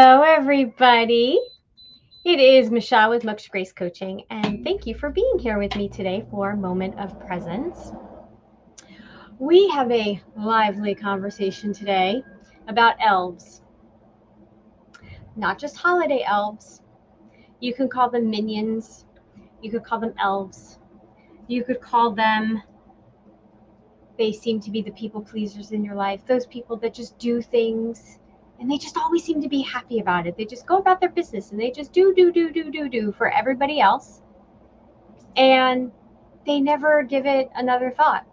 Hello, everybody. It is Michelle with Moksha Grace Coaching, and thank you for being here with me today for Moment of Presence. We have a lively conversation today about elves. Not just holiday elves. You can call them minions. You could call them elves. You could call them, they seem to be the people pleasers in your life. Those people that just do things and they just always seem to be happy about it. They just go about their business and they just do for everybody else. And they never give it another thought.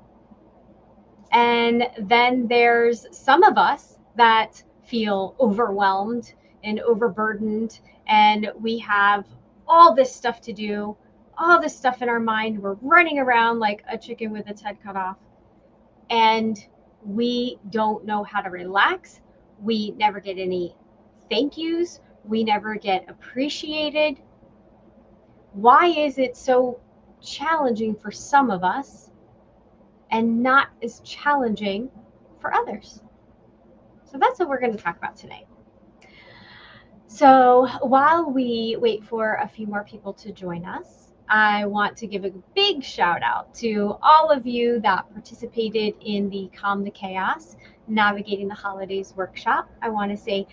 And then there's some of us that feel overwhelmed and overburdened, and we have all this stuff to do, all this stuff in our mind. We're running around like a chicken with its head cut off, and we don't know how to relax. We never get any thank yous. We never get appreciated. Why is it so challenging for some of us and not as challenging for others? So that's what we're going to talk about today. So while we wait for a few more people to join us, I want to give a big shout out to all of you that participated in the Calm the Chaos Navigating the Holidays workshop. I want to say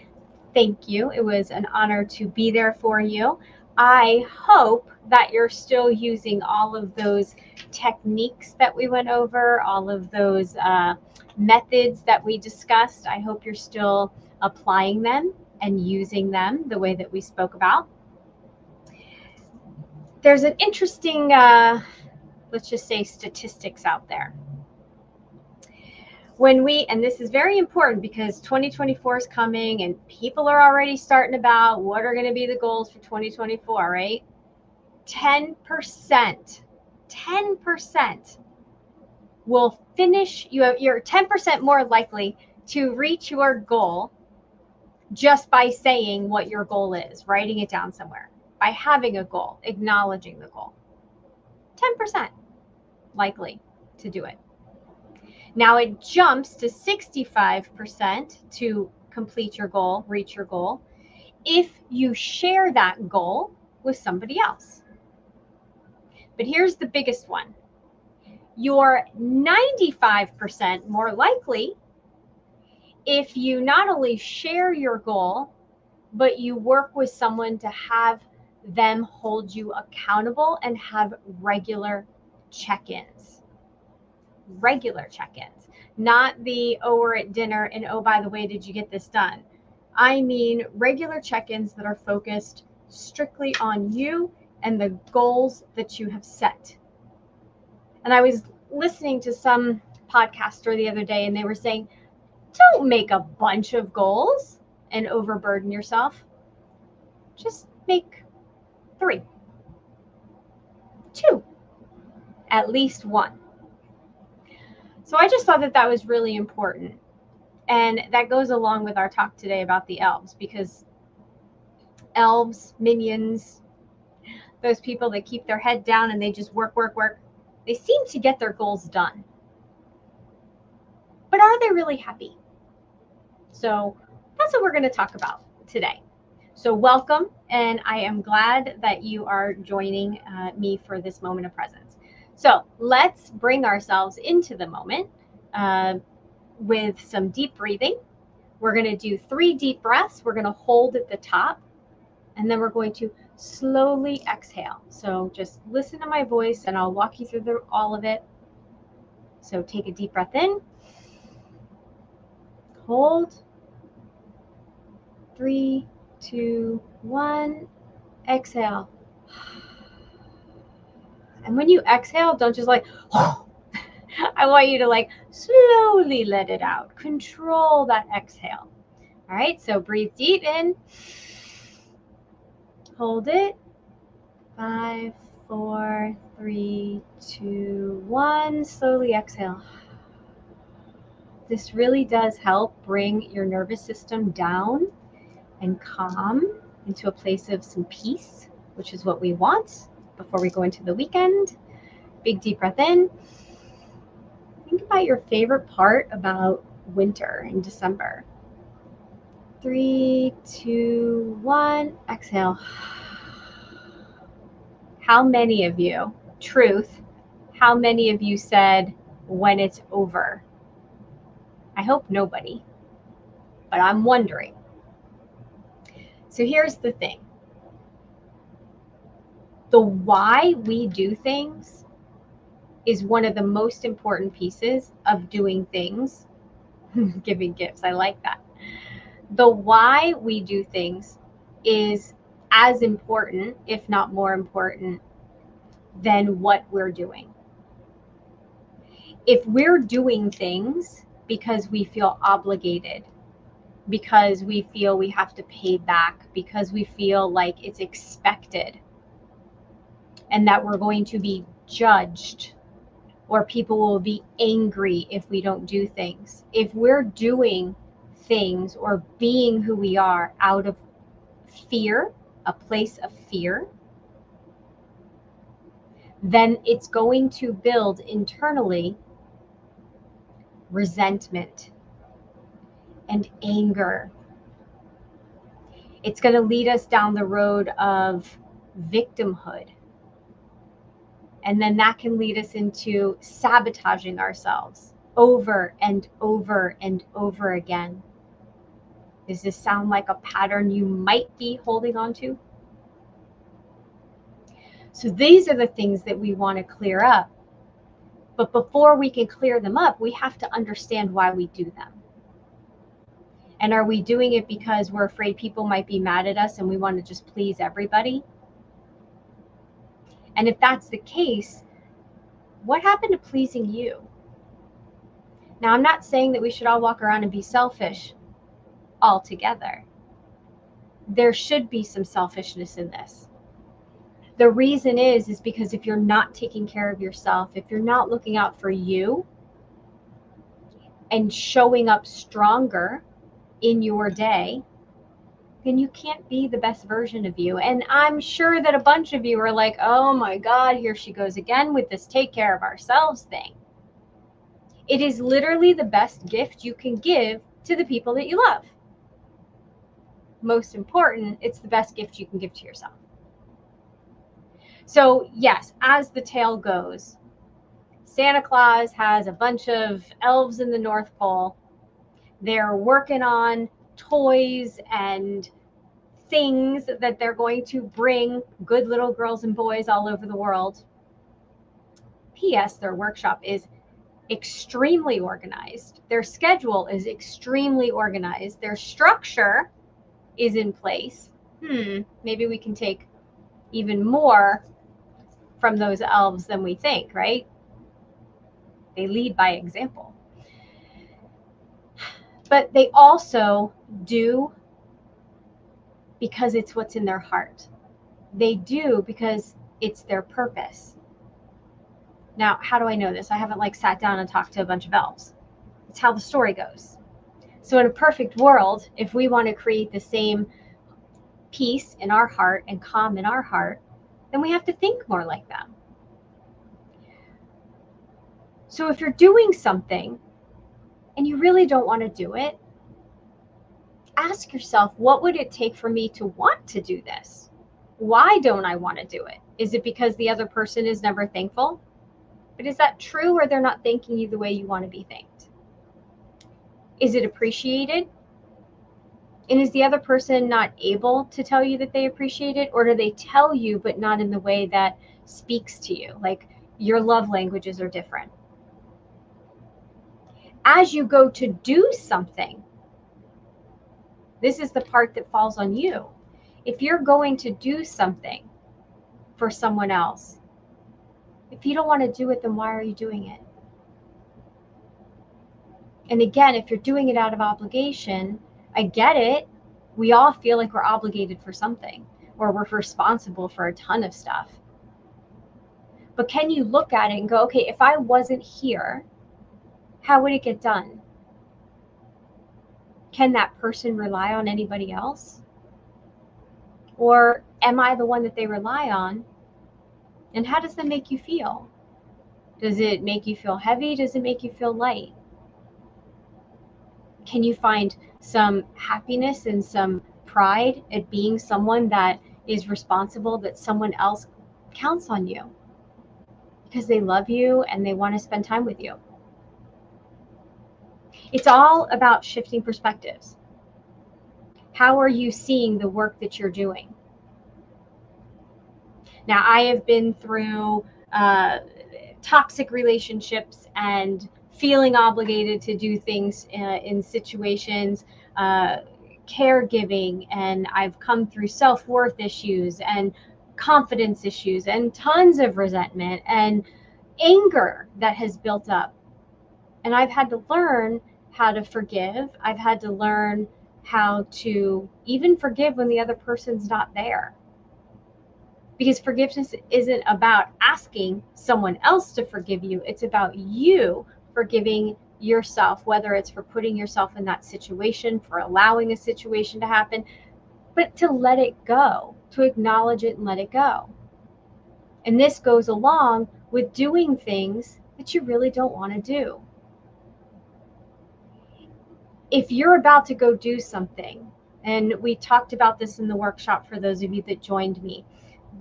thank you. It was an honor to be there for you. I hope that you're still using all of those techniques that we went over, all of those methods that we discussed. I hope you're still applying them and using them the way that we spoke about. There's an interesting, let's just say, statistics out there. And this is very important because 2024 is coming and people are already starting about what are going to be the goals for 2024, right? 10% will finish, you're 10% more likely to reach your goal just by saying what your goal is, writing it down somewhere, by having a goal, acknowledging the goal. 10% likely to do it. Now it jumps to 65% to complete your goal, reach your goal, if you share that goal with somebody else. But here's the biggest one. You're 95% more likely if you not only share your goal, but you work with someone to have them hold you accountable and have regular check-ins. Regular check-ins, not the, oh, we're at dinner and oh, by the way, did you get this done? I mean regular check-ins that are focused strictly on you and the goals that you have set. And I was listening to some podcaster the other day and they were saying, don't make a bunch of goals and overburden yourself. Just make 3, 2, at least 1. So I just thought that that was really important. And that goes along with our talk today about the elves, because elves, minions, those people that keep their head down and they just work, they seem to get their goals done. But are they really happy? So that's what we're going to talk about today. So welcome, and I am glad that you are joining me for this moment of presence. So let's bring ourselves into the moment with some deep breathing. We're going to do 3 deep breaths. We're going to hold at the top, and then we're going to slowly exhale. So just listen to my voice, and I'll walk you through all of it. So take a deep breath in. Hold. 3, 2, 1. Exhale. And when you exhale, don't just like, I want you to like slowly let it out. Control that exhale. All right, so breathe deep in. Hold it. 5, 4, 3, 2, 1. Slowly exhale. This really does help bring your nervous system down and calm into a place of some peace, which is what we want before we go into the weekend. Big deep breath in. Think about your favorite part about winter in December. 3, 2, 1. Exhale. How many of you, truth, how many of you said when it's over? I hope nobody, but I'm wondering. So here's the thing. The why we do things is one of the most important pieces of doing things. Giving gifts, I like that. The why we do things is as important, if not more important, than what we're doing. If we're doing things because we feel obligated, because we feel we have to pay back, because we feel like it's expected, and that we're going to be judged, or people will be angry if we don't do things. If we're doing things or being who we are out of fear, a place of fear, then it's going to build internally resentment and anger. It's going to lead us down the road of victimhood. And then that can lead us into sabotaging ourselves over and over and over again. Does this sound like a pattern you might be holding on to? So these are the things that we want to clear up. But before we can clear them up, we have to understand why we do them. And are we doing it because we're afraid people might be mad at us and we want to just please everybody? And if that's the case, what happened to pleasing you? Now, I'm not saying that we should all walk around and be selfish altogether. There should be some selfishness in this. The reason is because if you're not taking care of yourself, if you're not looking out for you and showing up stronger in your day, then you can't be the best version of you. And I'm sure that a bunch of you are like, oh my God, here she goes again with this take care of ourselves thing. It is literally the best gift you can give to the people that you love. Most important, it's the best gift you can give to yourself. So yes, as the tale goes, Santa Claus has a bunch of elves in the North Pole. They're working on toys and things that they're going to bring good little girls and boys all over the world. P.S. Their workshop is extremely organized. Their schedule is extremely organized. Their structure is in place. Maybe we can take even more from those elves than we think, right? They lead by example. But they also do because it's what's in their heart. They do because it's their purpose. Now, how do I know this? I haven't sat down and talked to a bunch of elves. It's how the story goes. So in a perfect world, if we want to create the same peace in our heart and calm in our heart, then we have to think more like them. So if you're doing something and you really don't want to do it, ask yourself, what would it take for me to want to do this? Why don't I want to do it? Is it because the other person is never thankful? But is that true, or they're not thanking you the way you want to be thanked? Is it appreciated? And is the other person not able to tell you that they appreciate it, or do they tell you but not in the way that speaks to you? Like your love languages are different. As you go to do something, this is the part that falls on you. If you're going to do something for someone else, if you don't want to do it, then why are you doing it? And again, if you're doing it out of obligation, I get it. We all feel like we're obligated for something, or we're responsible for a ton of stuff. But can you look at it and go, okay, if I wasn't here, how would it get done? Can that person rely on anybody else? Or am I the one that they rely on? And how does that make you feel? Does it make you feel heavy? Does it make you feel light? Can you find some happiness and some pride at being someone that is responsible, that someone else counts on you because they love you and they want to spend time with you? It's all about shifting perspectives. How are you seeing the work that you're doing? Now, I have been through toxic relationships and feeling obligated to do things in situations, caregiving, and I've come through self-worth issues and confidence issues and tons of resentment and anger that has built up. And I've had to learn how to forgive. I've had to learn how to even forgive when the other person's not there. Because forgiveness isn't about asking someone else to forgive you. It's about you forgiving yourself, whether it's for putting yourself in that situation, for allowing a situation to happen, but to let it go, to acknowledge it and let it go. And this goes along with doing things that you really don't want to do. If you're about to go do something, and we talked about this in the workshop for those of you that joined me,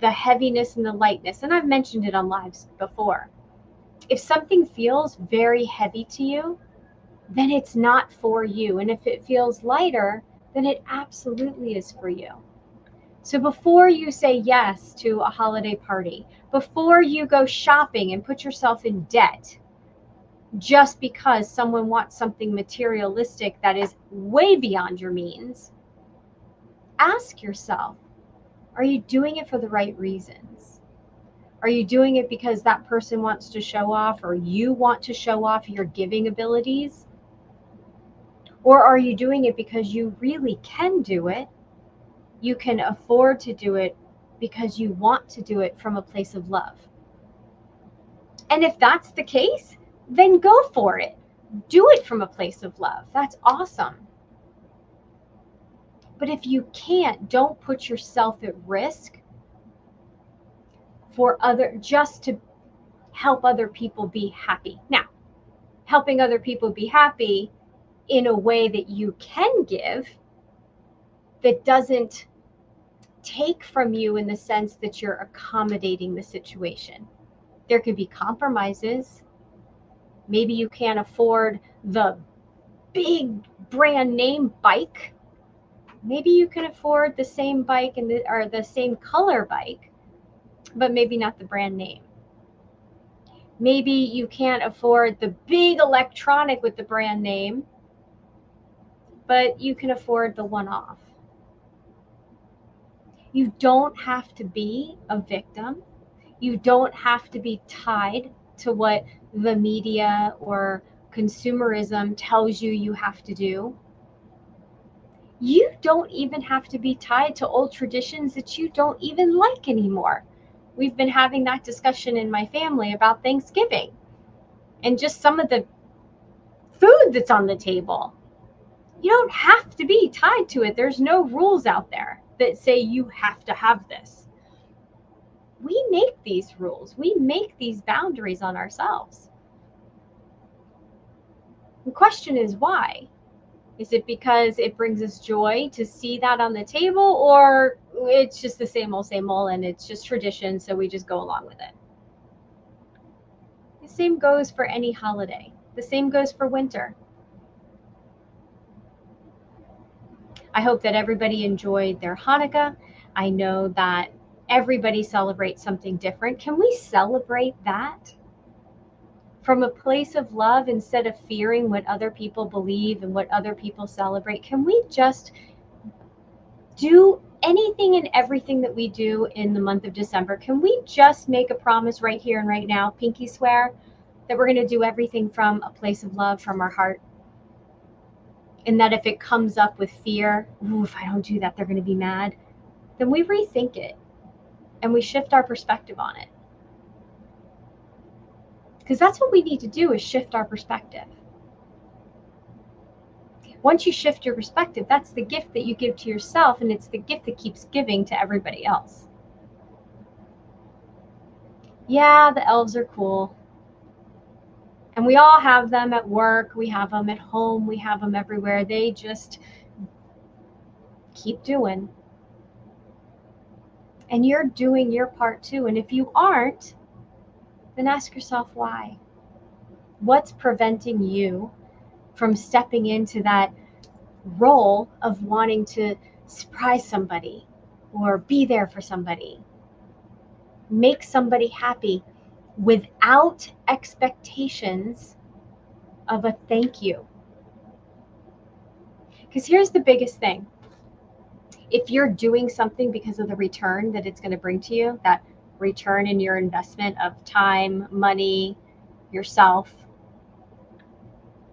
the heaviness and the lightness, and I've mentioned it on lives before. If something feels very heavy to you, then it's not for you. And if it feels lighter, then it absolutely is for you. So before you say yes to a holiday party, before you go shopping and put yourself in debt, just because someone wants something materialistic that is way beyond your means, ask yourself, are you doing it for the right reasons? Are you doing it because that person wants to show off, or you want to show off your giving abilities? Or are you doing it because you really can do it? You can afford to do it because you want to do it from a place of love. And if that's the case, then go for it. Do it from a place of love. That's awesome. But if you can't, don't put yourself at risk for just to help other people be happy. Now, helping other people be happy in a way that you can give, that doesn't take from you in the sense that you're accommodating the situation. There could be compromises. Maybe you can't afford the big brand name bike. Maybe you can afford the same bike or the same color bike, but maybe not the brand name. Maybe you can't afford the big electronic with the brand name, but you can afford the one-off. You don't have to be a victim. You don't have to be tied to what the media or consumerism tells you have to do. You don't even have to be tied to old traditions that you don't even like anymore. We've been having that discussion in my family about Thanksgiving and just some of the food that's on the table. You don't have to be tied to it. There's no rules out there that say you have to have this. We make these rules. We make these boundaries on ourselves. The question is why? Is it because it brings us joy to see that on the table, or it's just the same old and it's just tradition, so we just go along with it? The same goes for any holiday. The same goes for winter. I hope that everybody enjoyed their Hanukkah. I know that everybody celebrates something different. Can we celebrate that from a place of love instead of fearing what other people believe and what other people celebrate? Can we just do anything and everything that we do in the month of December? Can we just make a promise right here and right now, pinky swear, that we're going to do everything from a place of love, from our heart? And that if it comes up with fear, ooh, if I don't do that, they're going to be mad, then we rethink it and we shift our perspective on it. Because that's what we need to do, is shift our perspective. Once you shift your perspective, that's the gift that you give to yourself, and it's the gift that keeps giving to everybody else. Yeah, the elves are cool. And we all have them at work, we have them at home, we have them everywhere. They just keep doing. And you're doing your part too. And if you aren't, then ask yourself why. What's preventing you from stepping into that role of wanting to surprise somebody or be there for somebody, make somebody happy without expectations of a thank you? Because here's the biggest thing. If you're doing something because of the return that it's going to bring to you, that return in your investment of time, money, yourself,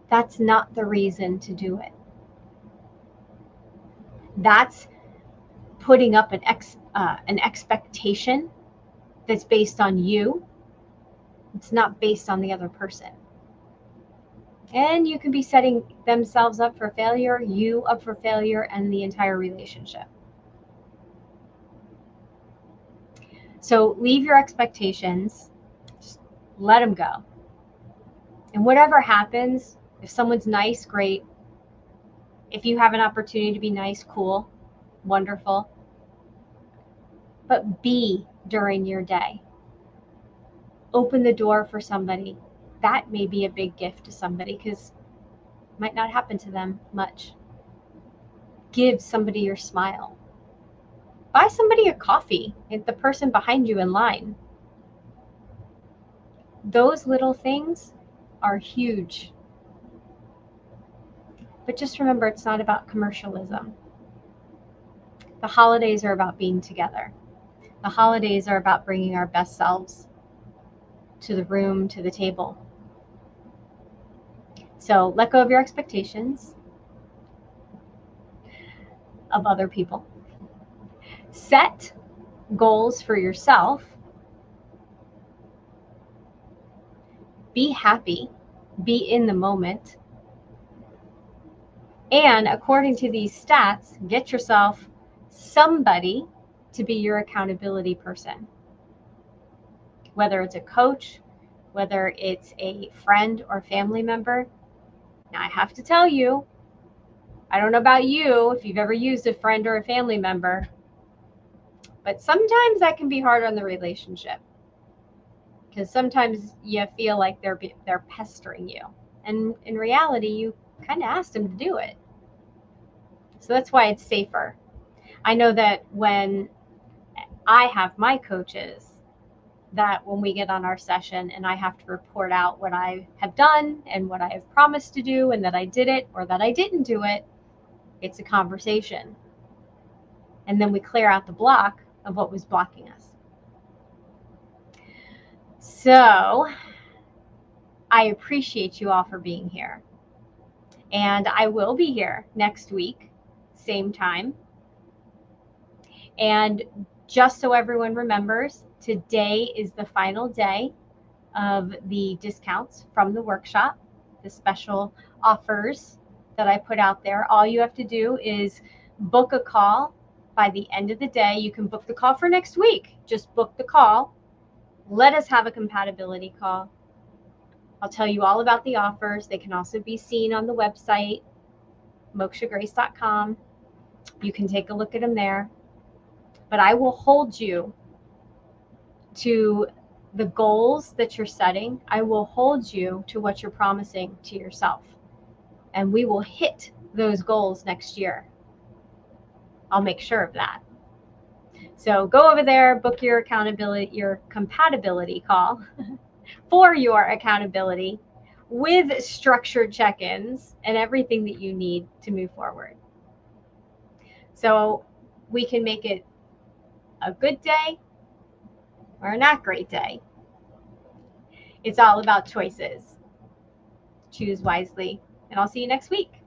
that's not the reason to do it. That's putting up an expectation that's based on you. It's not based on the other person. And you can be setting themselves up for failure, you up for failure, and the entire relationship. So leave your expectations, just let them go. And whatever happens, if someone's nice, great. If you have an opportunity to be nice, cool, wonderful. But be during your day. Open the door for somebody. That may be a big gift to somebody because it might not happen to them much. Give somebody your smile. Buy somebody a coffee, the person behind you in line. Those little things are huge. But just remember, it's not about commercialism. The holidays are about being together. The holidays are about bringing our best selves to the room, to the table. So let go of your expectations of other people. Set goals for yourself. Be happy. Be in the moment. And according to these stats, get yourself somebody to be your accountability person. Whether it's a coach, whether it's a friend or family member. Now, I have to tell you, I don't know about you, if you've ever used a friend or a family member, but sometimes that can be hard on the relationship. Because sometimes you feel like they're pestering you. And in reality, you kind of asked them to do it. So that's why it's safer. I know that when I have my coaches, that when we get on our session and I have to report out what I have done and what I have promised to do and that I did it or that I didn't do it, it's a conversation. And then we clear out the block of what was blocking us. So I appreciate you all for being here. And I will be here next week, same time. And just so everyone remembers, today is the final day of the discounts from the workshop, the special offers that I put out there. All you have to do is book a call by the end of the day. You can book the call for next week. Just book the call. Let us have a compatibility call. I'll tell you all about the offers. They can also be seen on the website, mokshagrace.com. You can take a look at them there. But I will hold you to the goals that you're setting. I will hold you to what you're promising to yourself. And we will hit those goals next year. I'll make sure of that. So go over there, book your compatibility call for your accountability with structured check-ins and everything that you need to move forward. So we can make it a good day or a not great day. It's all about choices. Choose wisely, and I'll see you next week.